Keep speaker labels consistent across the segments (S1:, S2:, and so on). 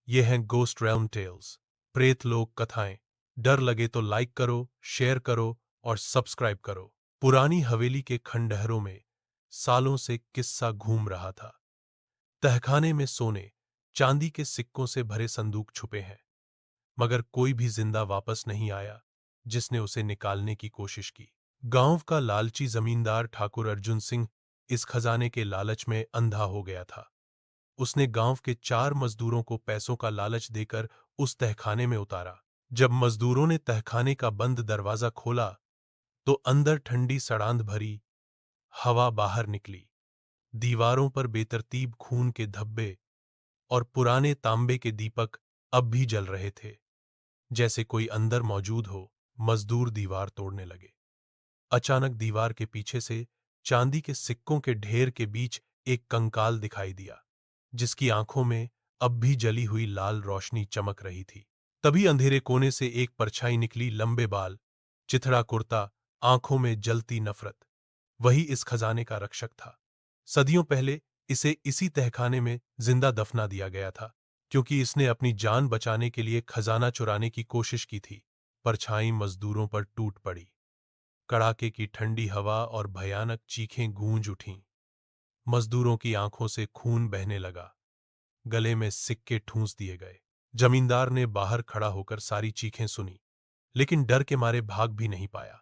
S1: ये हैं ghost realm tales, प्रेत लोक कथाएं। डर लगे तो लाइक करो, शेयर करो और सब्सक्राइब करो। पुरानी हवेली के खंडहरों में सालों से किस्सा घूम रहा था। तहखाने में सोने, चांदी के सिक्कों से भरे संदूक छुपे हैं, मगर कोई भी जिंदा वापस नहीं आया जिसने उसे निकालने की कोशिश की। गांव का लालची जमींदार ठाकुर अर्जुन सिंह इस खजाने के लालच में अंधा हो गया था। उसने गांव के 4 मजदूरों को पैसों का लालच देकर उस तहखाने में उतारा। जब मजदूरों ने तहखाने का बंद दरवाजा खोला तो अंदर ठंडी सड़ांध भरी हवा बाहर निकली। दीवारों पर बेतरतीब खून के धब्बे और पुराने तांबे के दीपक अब भी जल रहे थे, जैसे कोई अंदर मौजूद हो। मजदूर दीवार तोड़ने लगे। अचानक दीवार के पीछे से चांदी के सिक्कों के ढेर के बीच एक कंकाल दिखाई दिया, जिसकी आंखों में अब भी जली हुई लाल रोशनी चमक रही थी। तभी अंधेरे कोने से एक परछाई निकली, लंबे बाल, चिथड़ा कुर्ता, आंखों में जलती नफरत। वही इस खजाने का रक्षक था। सदियों पहले इसे इसी तहखाने में जिंदा दफना दिया गया था, क्योंकि इसने अपनी जान बचाने के लिए खजाना चुराने की कोशिश की थी। परछाई मजदूरों पर टूट पड़ी। कड़ाके की ठंडी हवा और भयानक चीखें गूंज उठीं। मजदूरों की आंखों से खून बहने लगा, गले में सिक्के ठूंस दिए गए। जमींदार ने बाहर खड़ा होकर सारी चीखें सुनी, लेकिन डर के मारे भाग भी नहीं पाया।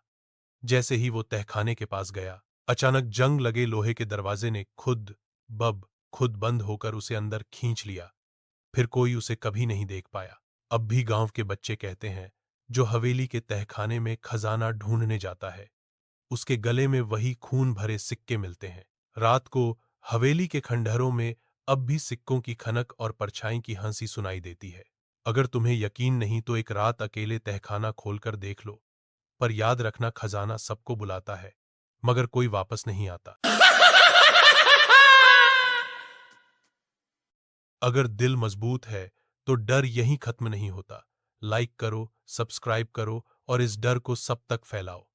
S1: जैसे ही वो तहखाने के पास गया, अचानक जंग लगे लोहे के दरवाजे ने खुद बंद होकर उसे अंदर खींच लिया। फिर कोई उसे कभी नहीं देख पाया। अब भी गांव के बच्चे कहते हैं, जो हवेली के तहखाने में खजाना ढूंढने जाता है, उसके गले में वही खून भरे सिक्के मिलते हैं। रात को हवेली के खंडहरों में अब भी सिक्कों की खनक और परछाई की हंसी सुनाई देती है। अगर तुम्हें यकीन नहीं तो एक रात अकेले तहखाना खोलकर देख लो, पर याद रखना, खजाना सबको बुलाता है, मगर कोई वापस नहीं आता। अगर दिल मजबूत है तो डर यहीं खत्म नहीं होता। लाइक करो, सब्सक्राइब करो और इस डर को सब तक फैलाओ।